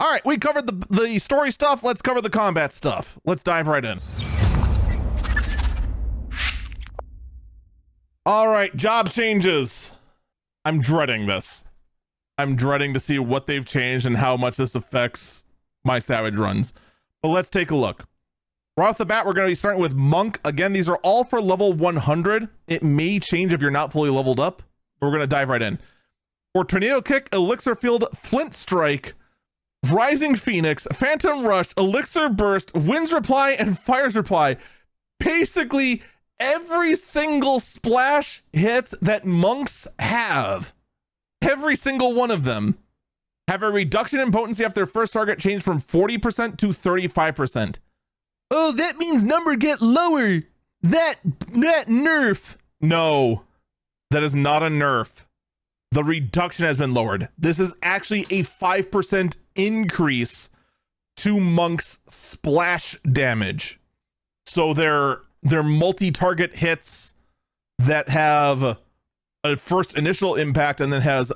All right, we covered the story stuff. Let's cover the combat stuff. Let's dive right in. All right, job changes. I'm dreading this. I'm dreading to see what they've changed and how much this affects my Savage runs. But let's take a look. Right off the bat, we're going to be starting with Monk. Again, these are all for level 100. It may change if you're not fully leveled up. But we're going to dive right in. For Tornado Kick, Elixir Field, Flint Strike, Rising Phoenix, Phantom Rush, Elixir Burst, Wind's Reply, and Fire's Reply. Basically, every single splash hit that monks have, every single one of them, have a reduction in potency after their first target changed from 40% to 35%. Oh, that means number get lower. That nerf. No, that is not a nerf. The reduction has been lowered. This is actually a 5% increase to monks' splash damage. So their multi-target hits that have a first initial impact and then has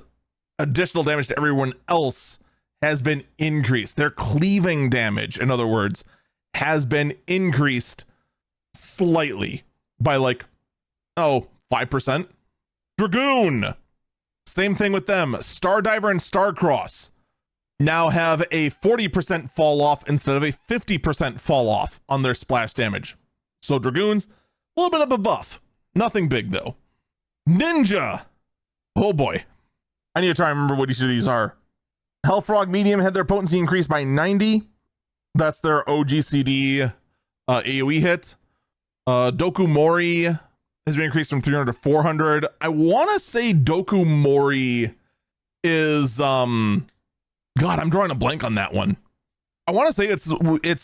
additional damage to everyone else has been increased. Their cleaving damage, in other words, has been increased slightly by like, 5%. Dragoon, same thing with them. Stardiver and Starcross now have a 40% fall off instead of a 50% fall off on their splash damage. So Dragoons, a little bit of a buff. Nothing big though. Ninja, oh boy. I need to try and remember what each of these are. Hellfrog Medium had their potency increased by 90. That's their OGCD AoE hit. Doku Mori has been increased from 300 to 400. I want to say Doku Mori is God, I'm drawing a blank on that one. I want to say it's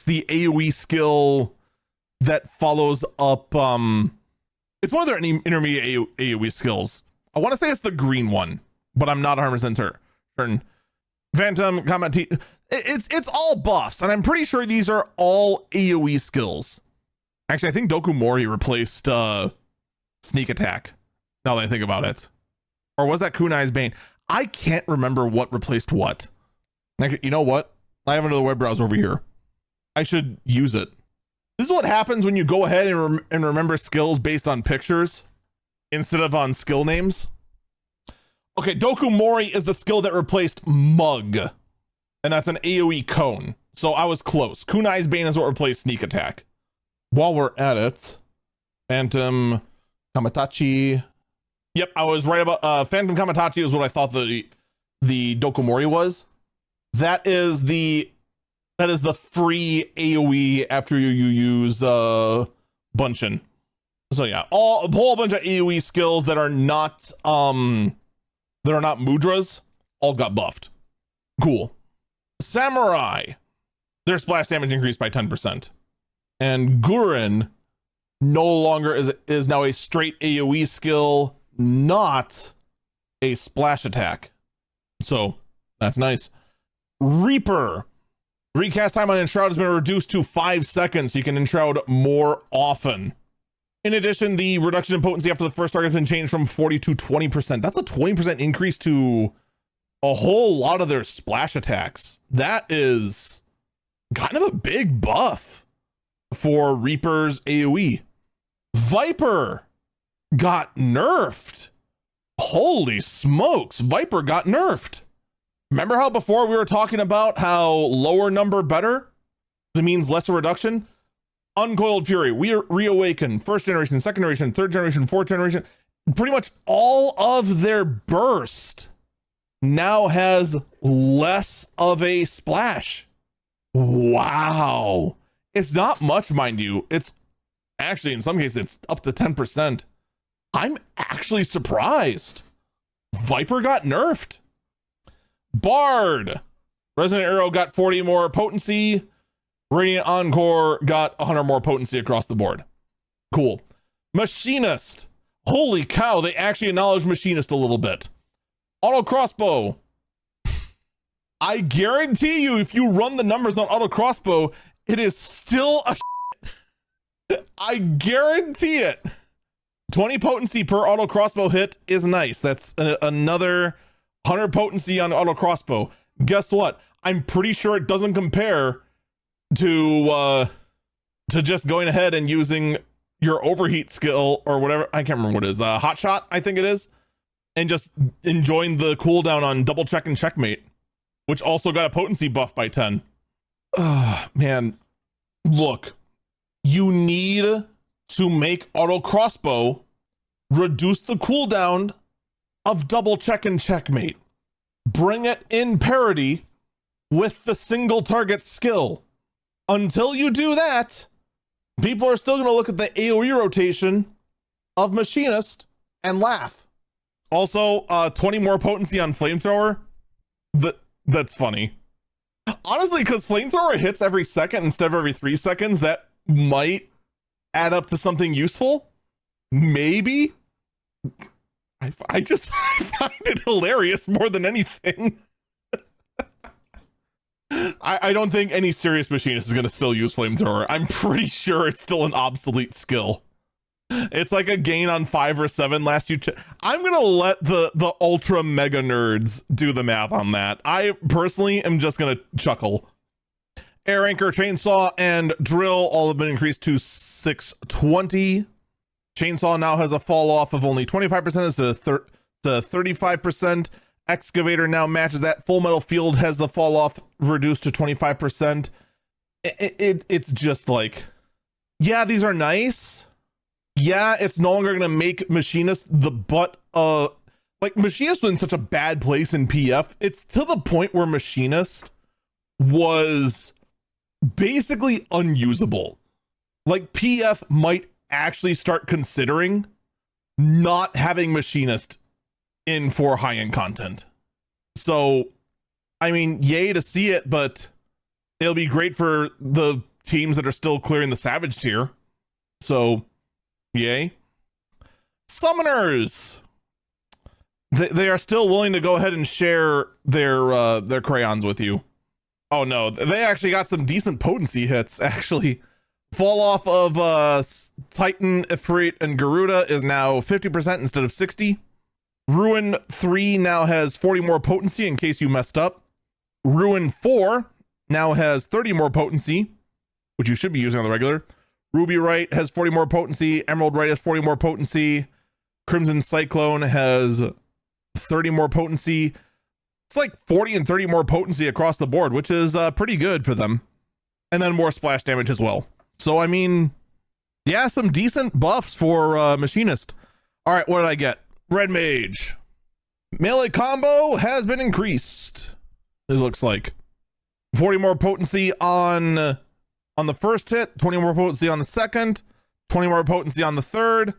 the AoE skill that follows up it's one of their intermediate AoE skills. I want to say it's the green one, but I'm not 100% certain. Phantom Combat it's all buffs, and I'm pretty sure these are all AoE skills. Actually, I think Doku Mori replaced Sneak Attack, now that I think about it. Or was that Kunai's Bane? I can't remember what replaced what. Like, you know what? I have another web browser over here. I should use it. This is what happens when you go ahead and remember skills based on pictures instead of on skill names. Okay, Doku Mori is the skill that replaced Mug, and that's an AoE cone. So I was close. Kunai's Bane is what replaced Sneak Attack. While we're at it, Phantom Kamatachi. Yep, I was right about Phantom Kamatachi is what I thought the Doku Mori was. That is the free AoE after you use Bunchin. So yeah, a whole bunch of AoE skills that are not mudras all got buffed. Cool. Samurai, their splash damage increased by 10%. And Gurren no longer is now a straight AoE skill, not a splash attack. So that's nice. Reaper, recast time on Enshroud has been reduced to 5 seconds, so you can Enshroud more often. In addition, the reduction in potency after the first target has been changed from 40 to 20%. That's a 20% increase to a whole lot of their splash attacks. That is kind of a big buff for Reaper's AoE. Viper got nerfed. Holy smokes, Viper got nerfed. Remember how before we were talking about how lower number better? It means lesser reduction. Uncoiled Fury, Reawaken, first generation, second generation, third generation, fourth generation, pretty much all of their burst now has less of a splash. Wow. It's not much, mind you. It's actually, in some cases, it's up to 10%. I'm actually surprised. Viper got nerfed. Bard, Resonant Arrow got 40 more potency. Radiant Encore got 100 more potency across the board. Cool. Machinist. Holy cow, they actually acknowledge Machinist a little bit. Auto Crossbow. I guarantee you, if you run the numbers on Auto Crossbow, it is still a I guarantee it. 20 potency per Auto Crossbow hit is nice. That's another 100 potency on Auto Crossbow. guess what? I'm pretty sure it doesn't compare to just going ahead and using your overheat skill or whatever. I can't remember what it is. Hot shot, I think it is, and just enjoying the cooldown on double check and checkmate, which also got a potency buff by 10. Man, look, you need to make auto crossbow reduce the cooldown of double check and checkmate. Bring it in parity with the single target skill. Until you do that, people are still going to look at the AoE rotation of Machinist and laugh. Also, 20 more potency on Flamethrower. That's funny. Honestly, because Flamethrower hits every second instead of every 3 seconds, that might add up to something useful. Maybe. I find it hilarious more than anything. I don't think any serious machinist is going to still use Flamethrower. I'm pretty sure it's still an obsolete skill. It's like a gain on 5 or 7 last you I'm going to let the ultra mega nerds do the math on that. I personally am just going to chuckle. Air Anchor, Chainsaw, and Drill all have been increased to 620. Chainsaw now has a fall off of only 25% instead of 35%. Excavator now matches that. Full Metal Field has the fall off reduced to 25%. It's just like, yeah, these are nice. Yeah, it's no longer going to make Machinist the butt of... Like, Machinist was in such a bad place in PF. It's to the point where Machinist was basically unusable. Like, PF might actually start considering not having Machinist in for high-end content. So, I mean, yay to see it, but it'll be great for the teams that are still clearing the Savage tier. So, yay. Summoners! They are still willing to go ahead and share their crayons with you. Oh no, they actually got some decent potency hits, actually. Fall off of Titan, Ifrit, and Garuda is now 50% instead of 60. Ruin 3 now has 40 more potency in case you messed up. Ruin 4 now has 30 more potency, which you should be using on the regular. Ruby Right has 40 more potency. Emerald Right has 40 more potency. Crimson Cyclone has 30 more potency. It's like 40 and 30 more potency across the board, which is pretty good for them. And then more splash damage as well. So, I mean, yeah, some decent buffs for Machinist. All right, what did I get? Red Mage. Melee combo has been increased. It looks like 40 more potency on the first hit, 20 more potency on the second, 20 more potency on the third.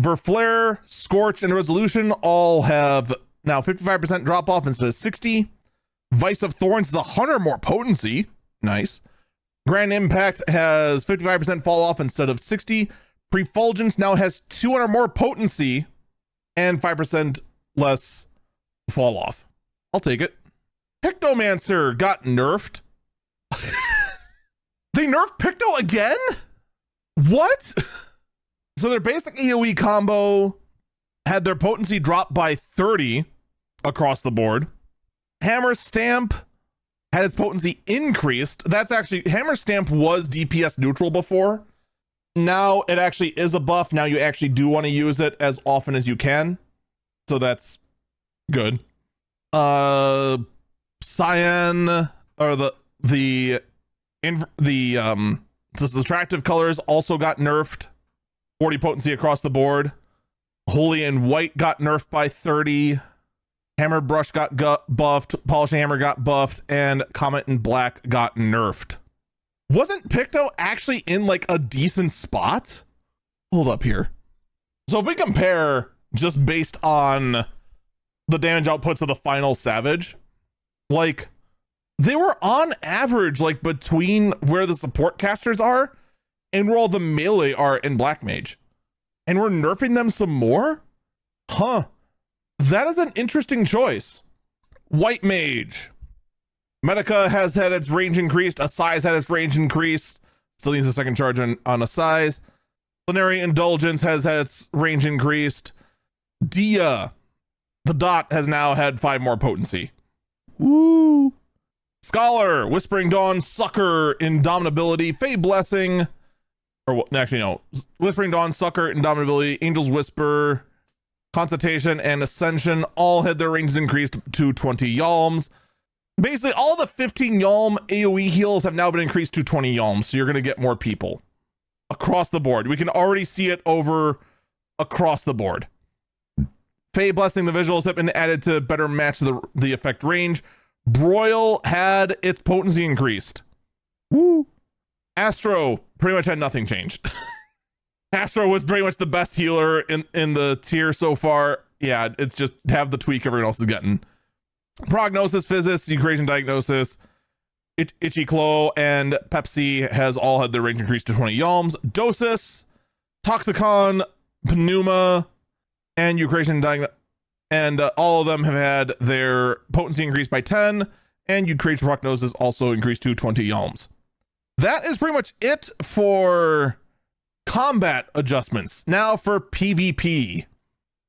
Verflare, Scorch, and Resolution all have now 55% drop off instead of 60. Vice of Thorns is 100 more potency. Nice. Grand Impact has 55% fall off instead of 60. Prefulgence now has 200 more potency and 5% less fall off. I'll take it. Pictomancer got nerfed. They nerfed Picto again? What? So their basic AoE combo had their potency drop by 30 across the board. Hammer Stamp had its potency increased. That's actually, Hammer Stamp was DPS neutral before. Now it actually is a buff. Now you actually do want to use it as often as you can. So that's good. Cyan, or the attractive colors also got nerfed. 40 potency across the board. Holy and White got nerfed by 30. Hammer Brush got buffed. Polishing Hammer got buffed. And Comet and Black got nerfed. Wasn't Picto actually in like a decent spot? Hold up here. So if we compare just based on the damage outputs of the final Savage, like they were on average like between where the support casters are and where all the melee are in Black Mage. And we're nerfing them some more? Huh. That is an interesting choice. White Mage. Medica has had its range increased. Assize had its range increased. Still needs a second charge on Assize. Plenary Indulgence has had its range increased. Dia, the Dot, has now had 5 more potency. Woo. Scholar, Whispering Dawn, Sucker, Indomitability, Fey Blessing, or actually no, Whispering Dawn, Sucker, Indomitability, Angel's Whisper, Consultation, and Ascension all had their ranges increased to 20 yalms. Basically, all the 15 yalm AoE heals have now been increased to 20 yalms, so you're going to get more people across the board. We can already see it over across the board. Fey Blessing, the visuals have been added to better match the effect range. Broil had its potency increased. Woo! Astro pretty much had nothing changed. Astro was pretty much the best healer in the tier so far. Yeah, it's just have the tweak everyone else is getting. Prognosis, Physis, Eucration Diagnosis, Itchy Claw, and Pepsi has all had their range increased to 20 yalms. Dosis, Toxicon, Pneuma, and Eucration Diagnosis, and all of them have had their potency increased by 10, and Eucration Prognosis also increased to 20 yalms. That is pretty much it for combat adjustments. Now for PvP.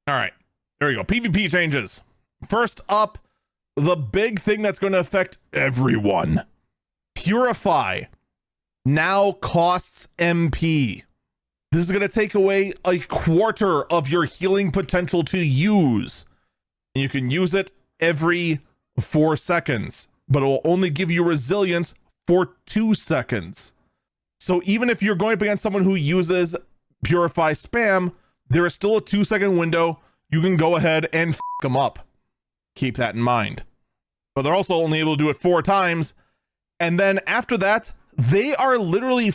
All right, there we go. PvP changes. First up, the big thing that's going to affect everyone. Purify now costs MP. This is going to take away a quarter of your healing potential to use. And you can use it every 4 seconds, but it will only give you resilience for 2 seconds. So even if you're going up against someone who uses Purify spam, there is still a 2-second window. You can go ahead and f them up. Keep that in mind. But they're also only able to do it 4 times. And then after that, they are literally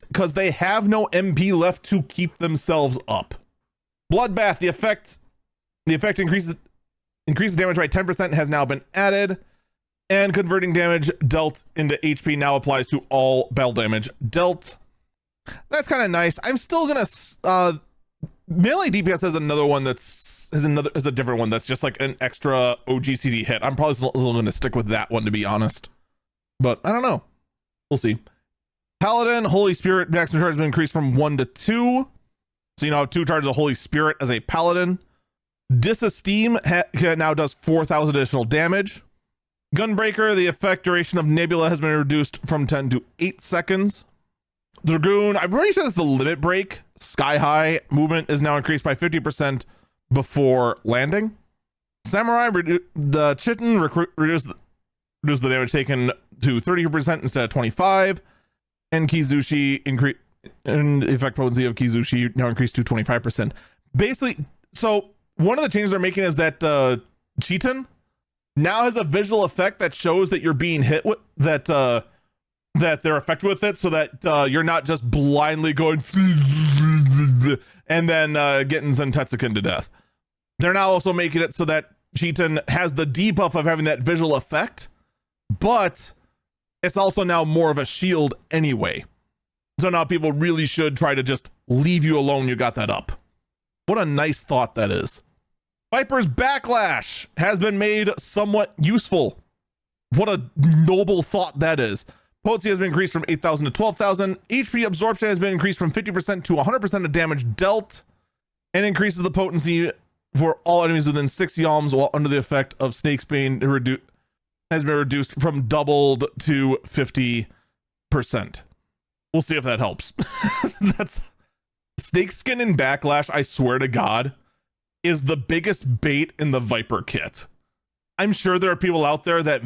because they have no MP left to keep themselves up. Bloodbath, the effect increases damage by 10% has now been added. And converting damage dealt into HP now applies to all battle damage dealt. That's kind of nice. I'm still gonna melee DPS has another one is a different one that's just like an extra OGCD hit. I'm probably still gonna stick with that one, to be honest. But I don't know. We'll see. Paladin, Holy Spirit maximum charge has been increased from 1 to 2. So you now have 2 charges of Holy Spirit as a Paladin. Disesteem now does 4,000 additional damage. Gunbreaker, the effect duration of Nebula has been reduced from 10 to 8 seconds. Dragoon, I'm pretty sure that's the limit break. Sky High movement is now increased by 50% before landing. Samurai, the Chitin reduce the damage taken to 30% instead of 25. And Kizushi increase and effect potency of Kizushi now increased to 25%. Basically, so one of the changes they're making is that Chitin now has a visual effect that shows that you're being hit with that they're affected with it, so that you're not just blindly going and then getting Zentetsuken to death. They're now also making it so that Chitin has the debuff of having that visual effect, but it's also now more of a shield anyway. So now people really should try to just leave you alone. You got that up. What a nice thought that is. Viper's Backlash has been made somewhat useful. What a noble thought that is. Potency has been increased from 8,000 to 12,000. HP absorption has been increased from 50% to 100% of damage dealt, and increases the potency for all enemies within 6 yalms while under the effect of Snake's Bane has been reduced from doubled to 50%. We'll see if that helps. That's Snakeskin and Backlash, I swear to God, is the biggest bait in the Viper kit. I'm sure there are people out there that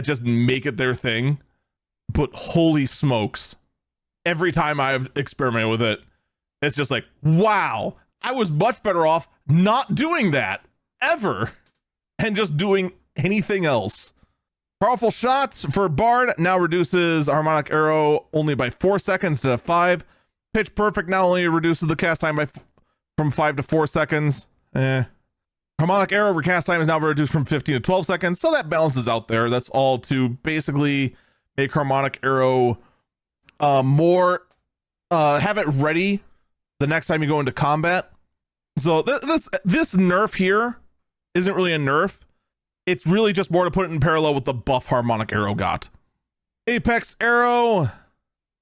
just make it their thing, but holy smokes, every time I've experimented with it, it's just like, wow, I was much better off not doing that ever and just doing anything else. Powerful Shots for Bard now reduces Harmonic Arrow only by 4 seconds instead of 5. Pitch Perfect now only reduces the cast time from 5 to 4 seconds. Harmonic Arrow recast time is now reduced from 15 to 12 seconds, so that balances out there. That's all to basically make Harmonic Arrow more have it ready the next time you go into combat. So this nerf here isn't really a nerf. It's really just more to put it in parallel with the buff Harmonic Arrow got. Apex Arrow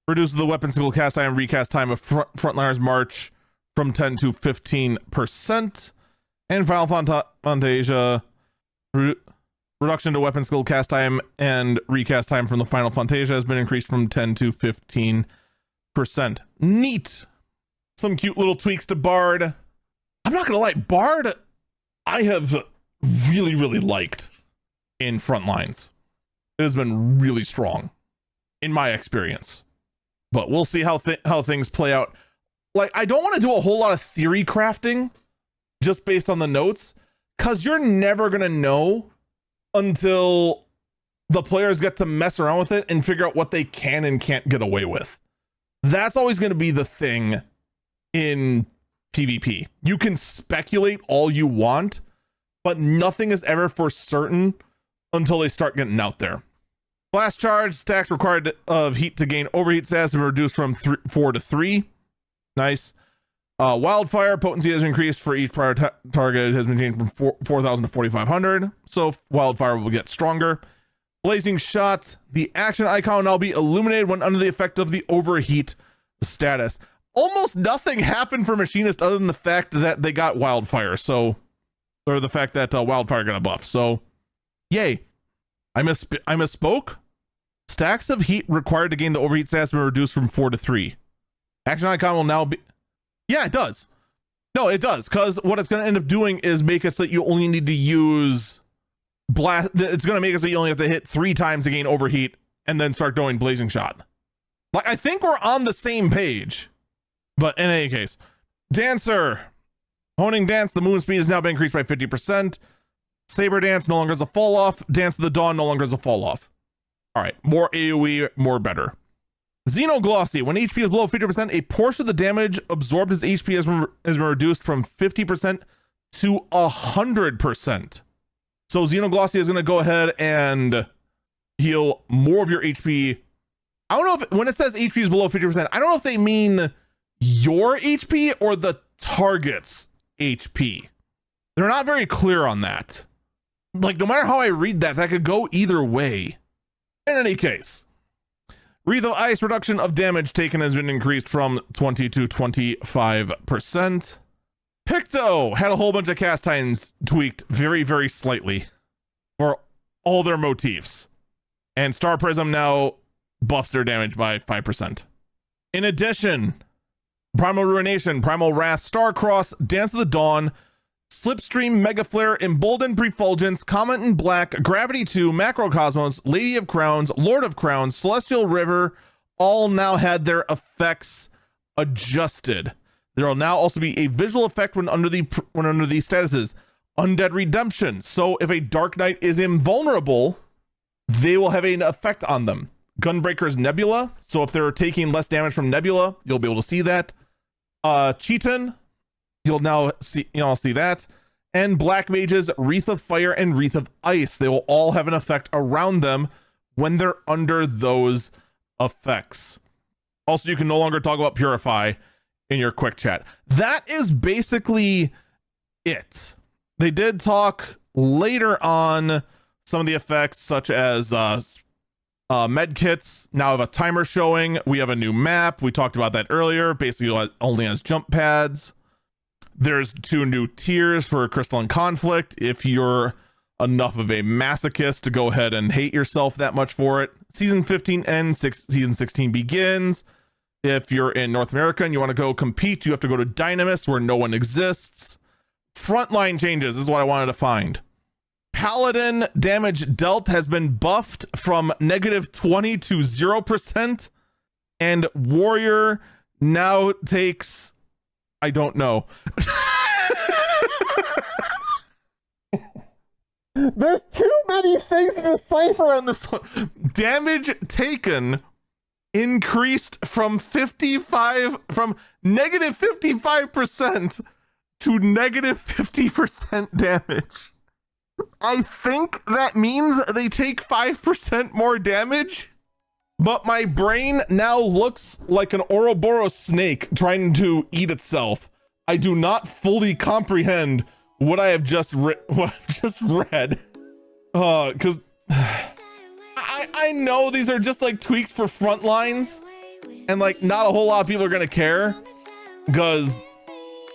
reduces the weapon single cast time and recast time of Frontliner's March from 10 to 15%. And Final Fantasia Reduction to weapon skill cast time and recast time from the Final Fantasia has been increased from 10 to 15%. Neat. Some cute little tweaks to Bard. I'm not gonna lie, Bard I have really, really liked in Frontlines. It has been really strong in my experience, but we'll see how things play out. Like, I don't want to do a whole lot of theory crafting just based on the notes, because you're never gonna know until the players get to mess around with it and figure out what they can and can't get away with. That's always going to be the thing in PvP. You can speculate all you want, but nothing is ever for certain until they start getting out there. Blast charge stacks required of heat to gain overheat status have been reduced from 4 to 3. Nice. Wildfire potency has increased for each prior target. It has been changed from 4,000 to 4,500. So wildfire will get stronger. Blazing shot. The action icon will now be illuminated when under the effect of the overheat status. Almost nothing happened for machinist other than the fact that they got wildfire. So, or the fact that wildfire got a buff. So, yay. I misspoke. Stacks of heat required to gain the overheat status have been reduced from 4 to 3. Action icon will now be... Yeah, it does. No, it does, because what it's going to end up doing is make it so that you only need to use blast. It's going to make it so you only have to hit 3 times to gain overheat and then start going blazing shot. Like, I think we're on the same page. But in any case, Dancer. Honing Dance, the movement speed has now been increased by 50%. Saber Dance no longer is a fall off. Dance of the Dawn no longer is a fall off. All right, more AoE, more better. Xenoglossy. When HP is below 50%, a portion of the damage absorbed as HP has been reduced from 50% to 100%. So Xenoglossy is going to go ahead and heal more of your HP. I don't know if when it says HP is below 50%, I don't know if they mean your HP or the target's HP. They're not very clear on that. Like, no matter how I read that, that could go either way. In any case, Wreath of Ice reduction of damage taken has been increased from 20 to 25%. Picto had a whole bunch of cast times tweaked very, very slightly for all their motifs. And Star Prism now buffs their damage by 5%. In addition, Primal Ruination, Primal Wrath, Starcross, Dance of the Dawn, Slipstream, Mega Flare, Emboldened Prefulgence, Comet in Black, Gravity 2, Macrocosmos, Lady of Crowns, Lord of Crowns, Celestial River, all now had their effects adjusted. There will now also be a visual effect when under these statuses. Undead Redemption. So if a Dark Knight is invulnerable, they will have an effect on them. Gunbreaker's Nebula. So if they're taking less damage from Nebula, you'll be able to see that. Cheaton. You'll now see that. And Black Mage's Wreath of Fire and Wreath of Ice. They will all have an effect around them when they're under those effects. Also, you can no longer talk about Purify in your quick chat. That is basically it. They did talk later on some of the effects, such as med kits now have a timer showing. We have a new map. We talked about that earlier. Basically, only has jump pads. There's 2 new tiers for Crystalline Conflict. If you're enough of a masochist to go ahead and hate yourself that much for it. Season 15 ends, season 16 begins. If you're in North America and you want to go compete, you have to go to Dynamis, where no one exists. Frontline changes is what I wanted to find. Paladin damage dealt has been buffed from -20 to 0%. And Warrior now takes... I don't know. There's too many things to decipher on this one. Damage taken increased from -55% to -50% damage. I think that means they take 5% more damage, but my brain now looks like an Ouroboros snake trying to eat itself. I do not fully comprehend what I have just read. Because I know these are just like tweaks for front lines, and like not a whole lot of people are gonna care because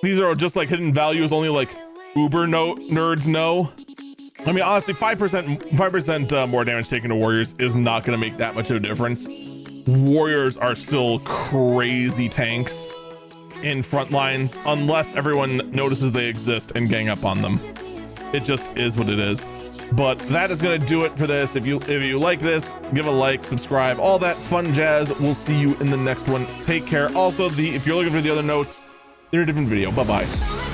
these are just like hidden values only like uber nerds know. I mean, honestly, 5% more damage taken to warriors is not going to make that much of a difference. Warriors are still crazy tanks in front lines unless everyone notices they exist and gang up on them. It just is what it is. But that is going to do it for this. If you like this, give a like, subscribe, all that fun jazz. We'll see you in the next one. Take care. Also, if you're looking for the other notes, they're in a different video. Bye-bye.